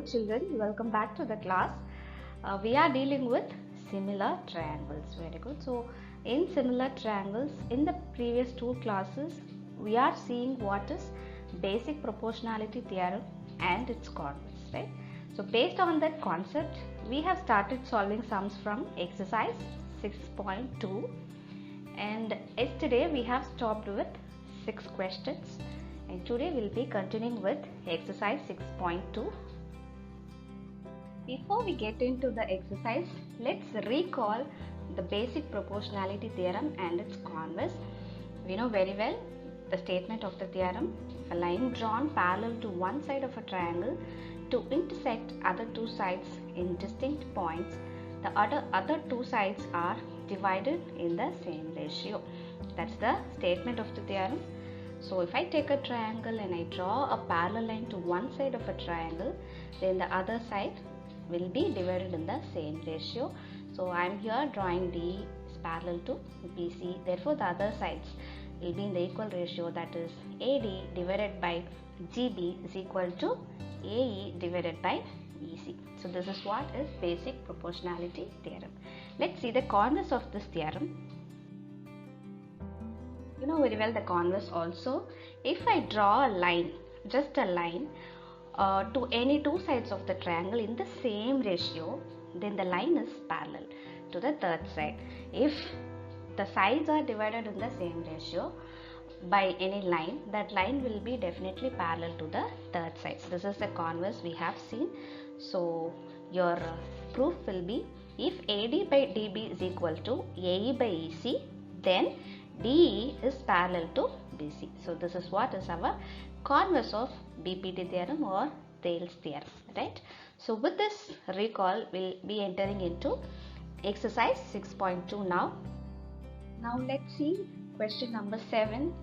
children, welcome back to the class. We are dealing with similar triangles. Very good. So in similar triangles, in the previous two classes, we are seeing what is basic proportionality theorem and its converse, right? So based on that concept, we have started solving sums from exercise 6.2, and yesterday we have stopped with 6 questions, and today we'll be continuing with exercise 6.2. Before we get into the exercise, let's recall the basic proportionality theorem and its converse. We know very well the statement of the theorem: a line drawn parallel to one side of a triangle to intersect other two sides in distinct points, the other two sides are divided in the same ratio. That's the statement of the theorem. So if I take a triangle and I draw a parallel line to one side of a triangle, then the other side will be divided in the same ratio. So I am here drawing D is parallel to BC, therefore the other sides will be in the equal ratio, that is AD divided by GB is equal to AE divided by EC. So this is what is basic proportionality theorem. Let's see the converse of this theorem. You know very well the converse also. If I draw a line, just a line, to any two sides of the triangle in the same ratio, then the line is parallel to the third side. If the sides are divided in the same ratio by any line, that line will be definitely parallel to the third side. This is the converse we have seen. So your proof will be, if AD by DB is equal to AE by EC, then DE is parallel to BC. So this is what is our converse of BPT theorem or Thales theorem, right? So with this recall, we'll be entering into exercise 6.2 now. Now let's see question number 7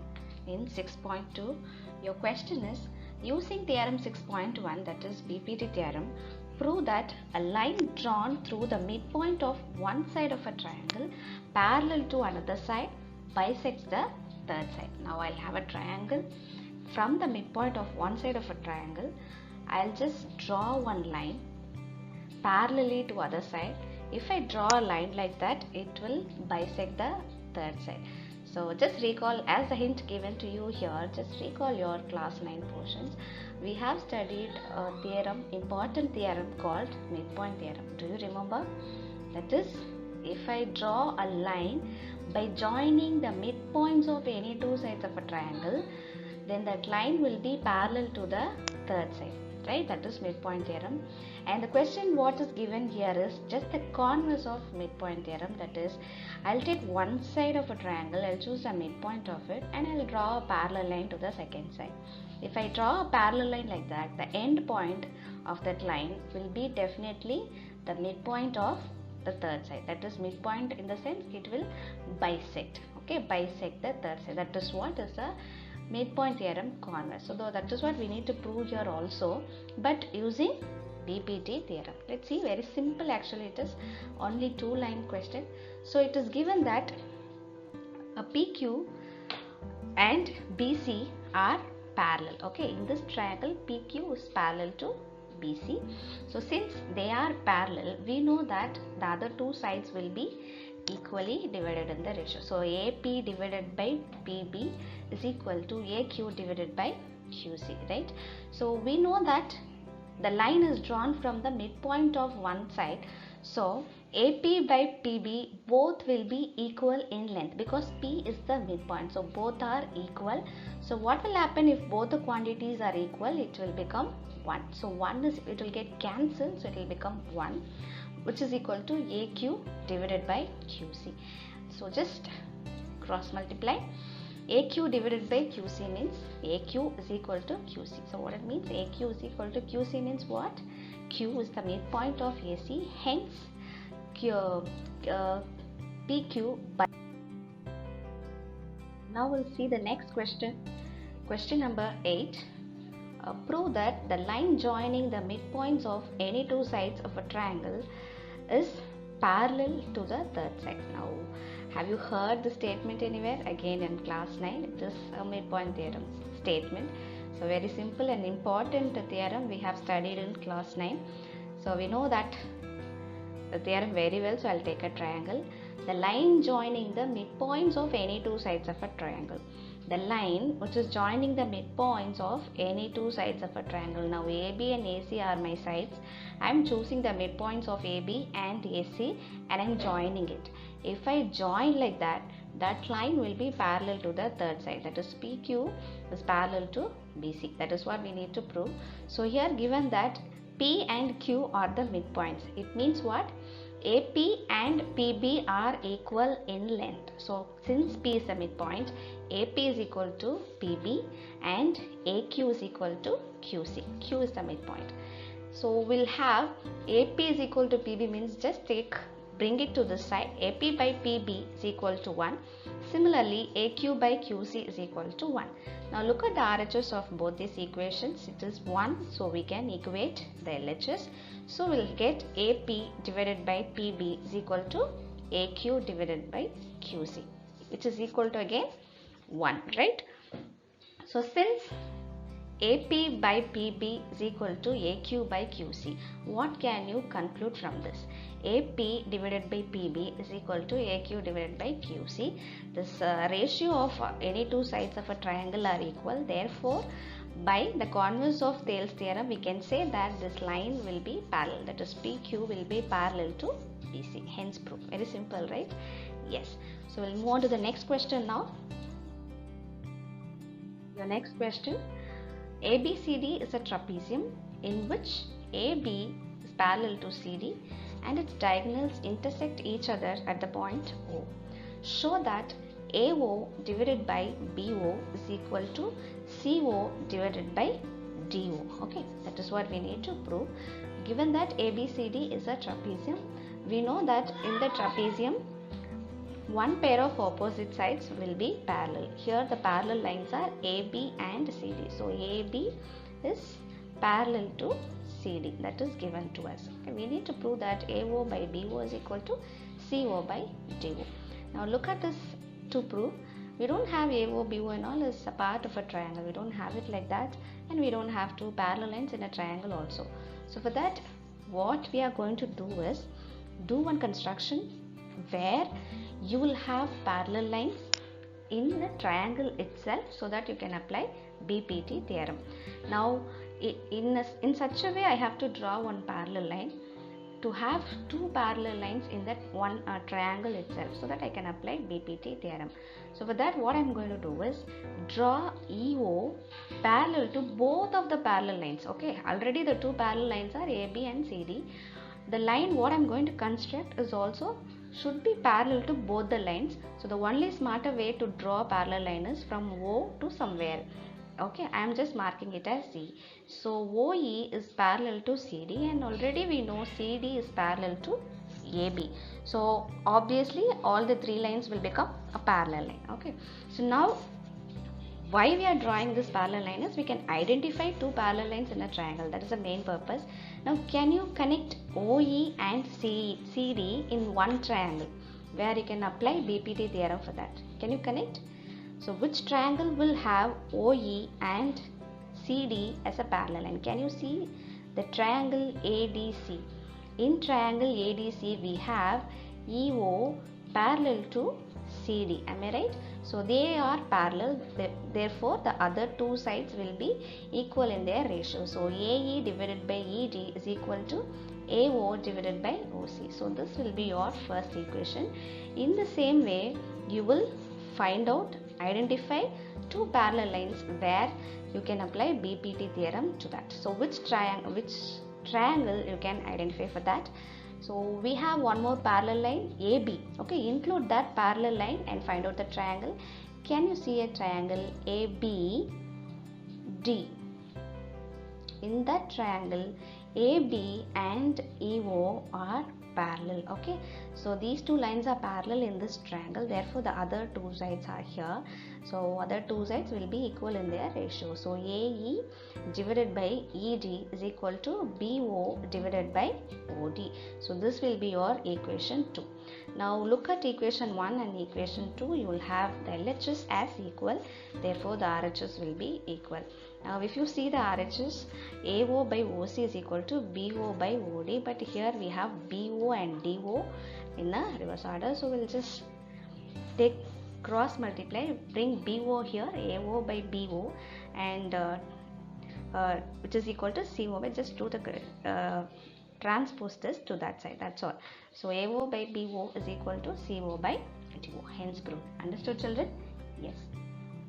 in 6.2. Your question is, using theorem 6.1, that is BPT theorem, prove that a line drawn through the midpoint of one side of a triangle parallel to another side bisects the third side. Now I'll have a triangle. From the midpoint of one side of a triangle, I'll just draw one line parallelly to other side. If I draw a line like that, it will bisect the third side. So just recall, as the hint given to you here, just recall your class 9 portions. We have studied a theorem, important theorem called midpoint theorem. Do you remember? That is, if I draw a line by joining the midpoints of any two sides of a triangle, then that line will be parallel to the third side, right? That is midpoint theorem. And the question what is given here is just the converse of midpoint theorem. That is, I'll take one side of a triangle, I'll choose the midpoint of it, and I'll draw a parallel line to the second side. If I draw a parallel line like that, the end point of that line will be definitely the midpoint of the third side. That is midpoint in the sense it will bisect, okay, bisect the third side. That is what is the midpoint theorem converse. So that is what we need to prove here also, but using BPT theorem. Let's see, very simple actually, it is only 2-line question. So it is given that a PQ and BC are parallel, okay. In this triangle, PQ is parallel to BC. So since they are parallel, we know that the other two sides will be equally divided in the ratio. So AP divided by PB is equal to AQ divided by QC, right? So we know that the line is drawn from the midpoint of one side. So AP by PB both will be equal in length because P is the midpoint. So both are equal. So what will happen if both the quantities are equal? It will become 1. So 1 is, it will get cancelled, so it will become 1, which is equal to AQ divided by QC. So just cross multiply. AQ divided by QC means AQ is equal to QC. So what it means, AQ is equal to QC means what? Q is the midpoint of AC, hence PQ by. Now we'll see the next question. Question number 8. Prove that the line joining the midpoints of any two sides of a triangle is parallel to the third side. Now, have you heard the statement anywhere? Again in class 9, it is a midpoint theorem statement. So very simple and important theorem we have studied in class 9. So we know that the theorem very well, so I'll take a triangle. The line joining the midpoints of any two sides of a triangle. The line which is joining the midpoints of any two sides of a triangle. Now AB and AC are my sides. I am choosing the midpoints of AB and AC and I am joining it. If I join like that, that line will be parallel to the third side, that is PQ is parallel to BC. That is what we need to prove. So here given that P and Q are the midpoints, it means what? AP and PB are equal in length. So since P is the midpoint, AP is equal to PB and AQ is equal to QC. Q is the midpoint. So we'll have AP is equal to PB means just bring it to this side. AP by PB is equal to 1. Similarly, AQ by QC is equal to 1. Now look at the RHS of both these equations. It is 1, so we can equate the LHS. So we'll get AP divided by PB is equal to AQ divided by QC, which is equal to again 1, right? So since AP by PB is equal to AQ by QC, what can you conclude from this? AP divided by PB is equal to AQ divided by QC. This ratio of any two sides of a triangle are equal. Therefore, by the converse of Thales theorem, we can say that this line will be parallel. That is PQ will be parallel to BC. Hence proof. Very simple, right? Yes. So we'll move on to the next question now. The next question. ABCD is a trapezium in which AB is parallel to CD and its diagonals intersect each other at the point O. Show that AO divided by BO is equal to CO divided by DO. Okay, that is what we need to prove. Given that ABCD is a trapezium, we know that in the trapezium, one pair of opposite sides will be parallel. Here the parallel lines are AB and CD. So AB is parallel to CD. That is given to us. Okay, we need to prove that AO by BO is equal to CO by DO. Now look at this to prove. We don't have AO, BO and all as a part of a triangle. We don't have it like that, and we don't have two parallel lines in a triangle also. So for that, what we are going to do is do one construction where you will have parallel lines in the triangle itself so that you can apply BPT theorem. Now in such a way I have to draw one parallel line to have two parallel lines in that one triangle itself so that I can apply BPT theorem. So for that what I am going to do is draw EO parallel to both of the parallel lines. Okay, already the two parallel lines are AB and CD. The line what I am going to construct is also should be parallel to both the lines. So the only smarter way to draw a parallel line is from O to somewhere. Okay, I am just marking it as C. So OE is parallel to CD and already we know CD is parallel to AB. So obviously all the three lines will become a parallel line. Okay, so now why we are drawing this parallel line is we can identify two parallel lines in a triangle. That is the main purpose. Now can you connect OE and CD in one triangle where you can apply BPT theorem for that? Can you connect? So which triangle will have OE and CD as a parallel line? Can you see the triangle ADC? In triangle ADC we have EO parallel to CD. Am I right? So they are parallel, therefore the other two sides will be equal in their ratio. So AE divided by ED is equal to AO divided by OC. So this will be your first equation. In the same way you will identify two parallel lines where you can apply BPT theorem to that. So which triangle you can identify for that? So we have one more parallel line AB. Okay, include that parallel line and find out the triangle. Can you see a triangle ABD? In that triangle AB and EO are parallel. Okay, So these two lines are parallel in this triangle, therefore the other two sides are here. So other two sides will be equal in their ratio. So AE divided by ED is equal to BO divided by OD. So this will be your equation 2. Now look at equation 1 and equation 2. You will have the LHS as equal, therefore the RHS will be equal. Now if you see the RHS, AO by OC is equal to BO by OD, but here we have BO and DO in the reverse order. So we'll just take cross multiply, bring BO here, AO by BO, and which is equal to CO by, just do the transpose this to that side, that's all. So AO by BO is equal to CO by DO, hence proved. Understood, children? Yes.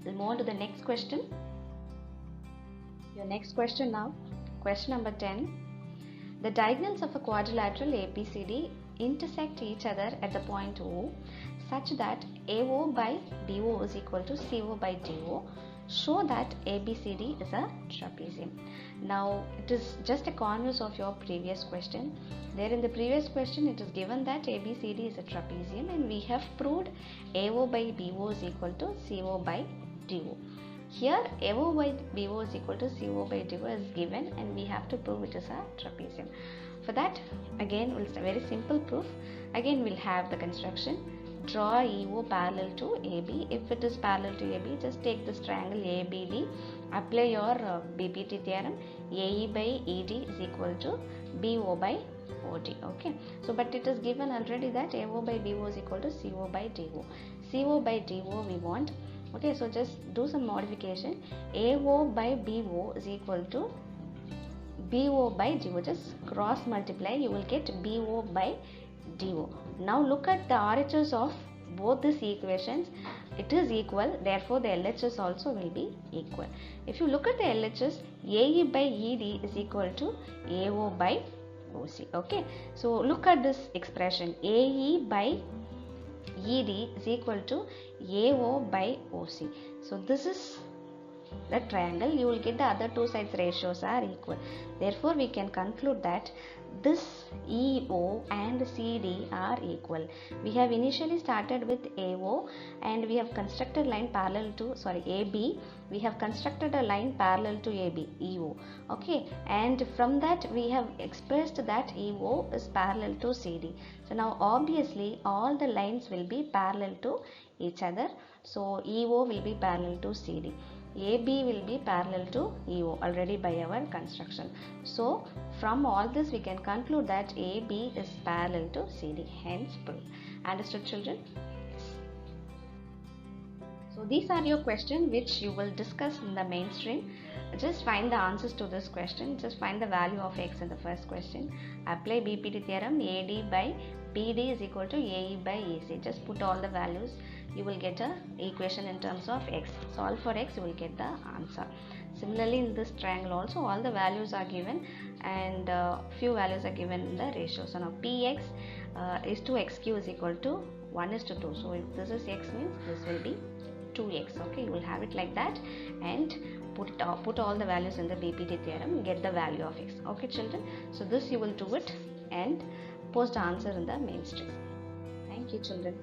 We'll move on to the next question. Your next question now, question number 10. The diagonals of a quadrilateral ABCD intersect each other at the point O such that AO by BO is equal to CO by DO. Show that ABCD is a trapezium. Now it is just a converse of your previous question. There in the previous question it is given that ABCD is a trapezium, and we have proved AO by BO is equal to CO by DO. Here AO by BO is equal to CO by DO is given, and we have to prove it is a trapezium. For that, again we'll say very simple proof. Again we'll have the construction. Draw EO parallel to AB. If it is parallel to AB, just take this triangle ABD, apply your BPT theorem. AE by ED is equal to BO by OD. Okay, so but it is given already that AO by BO is equal to CO by DO. CO by DO we want. Okay, so just do some modification. AO by BO is equal to BO by DO. Just cross multiply, you will get BO by DO. Now look at the RHS of both these equations. It is equal, therefore the LHS also will be equal. If you look at the LHS, AE by ED is equal to AO by OC. Okay, so look at this expression. AE by ED is equal to AO by OC. So this is the triangle. You will get the other two sides ratios are equal. Therefore we can conclude that this EO and CD are equal. We have initially started with AO and we have constructed line parallel to AB. We have constructed a line parallel to AB, EO. Okay, and from that we have expressed that EO is parallel to CD. So now obviously all the lines will be parallel to each other. So EO will be parallel to CD. AB will be parallel to EO already by our construction. So from all this we can conclude that AB is parallel to CD, hence proved. Understood, children? Yes. So these are your questions which you will discuss in the mainstream. Just find the answers to this question. Just find the value of x in the first question. Apply BPT theorem. AD by BD is equal to AE by EC. Just put all the values. You will get a equation in terms of x. Solve for x, you will get the answer. Similarly in this triangle also all the values are given and few values are given in the ratio. So now Px is to xq is equal to 1:2. So if this is x means this will be 2x. Okay, you will have it like that and put all the values in the BPT theorem, get the value of x. Okay, children, so this you will do it and post the answer in the mainstream. Thank you, children.